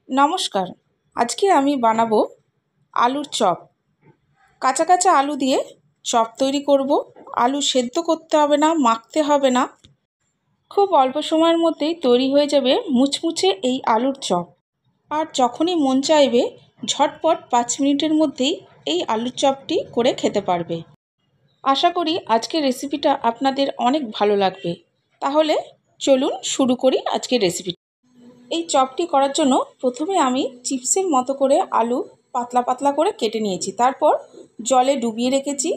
নমস্কার। আজকে আমি বানাবো আলুর চপ। কাঁচা কাঁচা আলু দিয়ে চপ তৈরি করব। আলু সেদ্ধ করতে হবে না, মাখতে হবে না, খুব অল্প সময়ের মধ্যেই তৈরি হয়ে যাবে মুচমুচে এই আলুর চপ। আর যখনই মন চাইবে ঝটপট 5 মিনিটের মধ্যেই এই আলুর চপটি করে খেতে পারবে। আশা করি আজকের রেসিপিটা আপনাদের অনেক ভালো লাগবে। তাহলে চলুন শুরু করি আজকের রেসিপি। এই চপটি করার জন্য প্রথমে আমি চিপসের মতো করে আলু পাতলা পাতলা করে কেটে নিয়েছি, তারপর জলে ডুবিয়ে রেখেছি।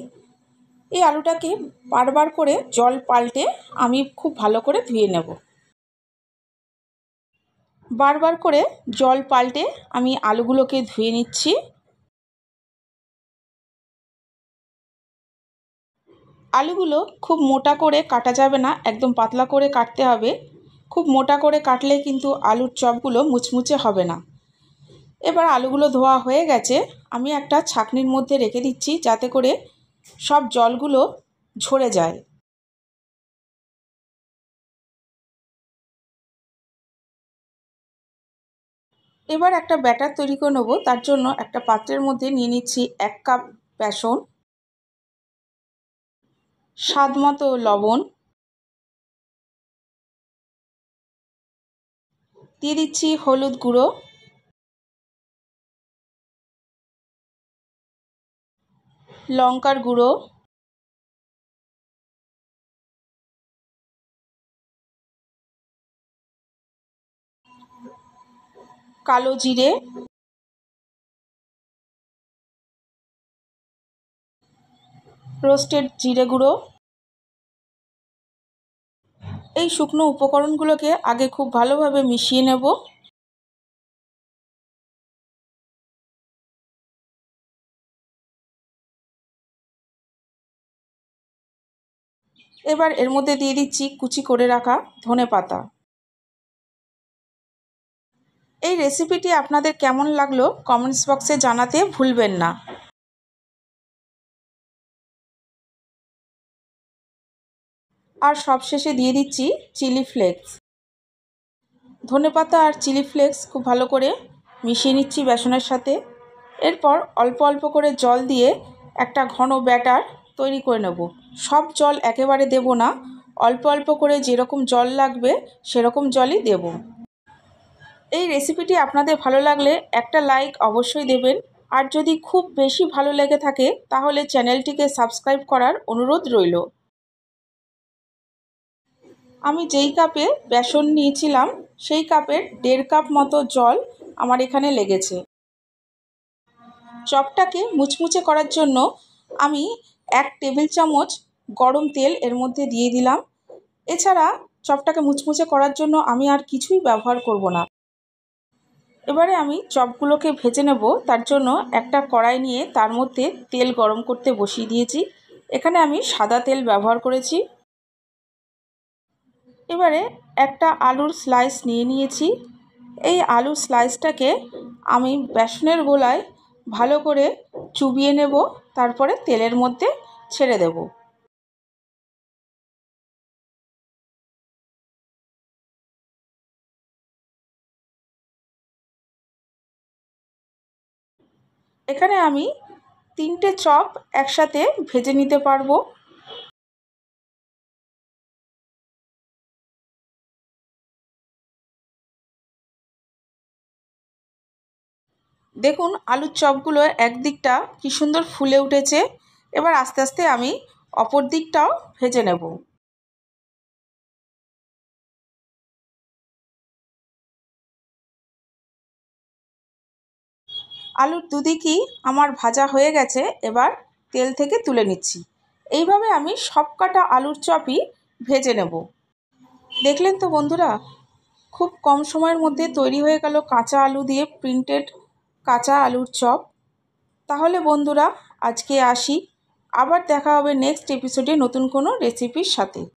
এই আলুটাকে বারবার করে জল পাল্টে আমি খুব ভালো করে ধুয়ে নেব। বারবার করে জল পাল্টে আমি আলুগুলোকে ধুয়ে নিচ্ছি। আলুগুলো খুব মোটা করে কাটা যাবে না, একদম পাতলা করে কাটতে হবে। খুব মোটা করে কাটলে কিন্তু আলুর চপগুলো মুচমুচে হবে না। এবার আলুগুলো ধোয়া হয়ে গেছে, আমি একটা ছাঁকনির মধ্যে রেখে দিচ্ছি যাতে করে সব জলগুলো ঝরে যায়। এবার একটা ব্যাটার তৈরি করে নেব। তার জন্য একটা পাত্রের মধ্যে নিয়ে নিচ্ছি 1 কাপ বেসন, স্বাদ মতো লবণ, দিয়ে দিচ্ছি হলুদ গুঁড়ো, লঙ্কার গুঁড়ো, কালো জিরে, রোস্টেড জিরে গুঁড়ো। এই শুকনো উপকরণগুলোকে আগে খুব ভালোভাবে মিশিয়ে নেব। এবার এর মধ্যে দিয়ে দিচ্ছি কুচি করে রাখা ধনেপাতা। এই রেসিপিটি আপনাদের কেমন লাগলো কমেন্টস বক্সে জানাতে ভুলবেন না। আর সবশেষে দিয়ে দিচ্ছি চিলি ফ্লেক্স। ধনেপাতা আর চিলি ফ্লেক্স খুব ভালো করে মিশিয়ে নিচ্ছি বেসনের সাথে। এরপর অল্প অল্প করে জল দিয়ে একটা ঘন ব্যাটার তৈরি করে নেব। সব জল একেবারে দেব না, অল্প অল্প করে যেরকম জল লাগবে সেরকম জলই দেব। এই রেসিপিটি আপনাদের ভালো লাগলে একটা লাইক অবশ্যই দেবেন। আর যদি খুব বেশি ভালো লেগে থাকে তাহলে চ্যানেলটিকে সাবস্ক্রাইব করার অনুরোধ রইল। আমি যেই কাপে বেসন নিয়েছিলাম সেই কাপের 1.5 কাপ মতো জল আমার এখানে লেগেছে। চপটাকে মুচমুচে করার জন্য আমি 1 টেবিল চামচ গরম তেল এর মধ্যে দিয়ে দিলাম। এছাড়া চপটাকে মুচমুচে করার জন্য আমি আর কিছুই ব্যবহার করব না। এবারে আমি চপগুলোকে ভেজে নেব। তার জন্য একটা কড়াই নিয়ে তার মধ্যে তেল গরম করতে বসিয়ে দিয়েছি। এখানে আমি সাদা তেল ব্যবহার করেছি। এবারে একটা আলুর স্লাইস নিয়ে নিয়েছি। এই আলুর স্লাইসটাকে আমি বেসনের গোলায় ভালো করে চুবিয়ে নেব, তারপরে তেলের মধ্যে ছেড়ে দেব। এখানে আমি 3টে চপ একসাথে ভেজে নিতে পারবো। দেখুন আলুর চপগুলো একদিকটা কি সুন্দর ফুলে উঠেছে। এবার আস্তে আস্তে আমি অপর দিকটাও ভেজে নেব। আলুর দুদিকই আমার ভাজা হয়ে গেছে, এবার তেল থেকে তুলে নিচ্ছি। এইভাবে আমি সব কটা আলুর চপই ভেজে নেব। দেখলেন তো বন্ধুরা, খুব কম সময়ের মধ্যে তৈরি হয়ে গেল কাঁচা আলু দিয়ে প্রিন্টেড কাঁচা আলুর চপ। তাহলে বন্ধুরা আজকে আসি, আবার দেখা হবে নেক্সট এপিসোডে নতুন কোনো রেসিপির সাথে।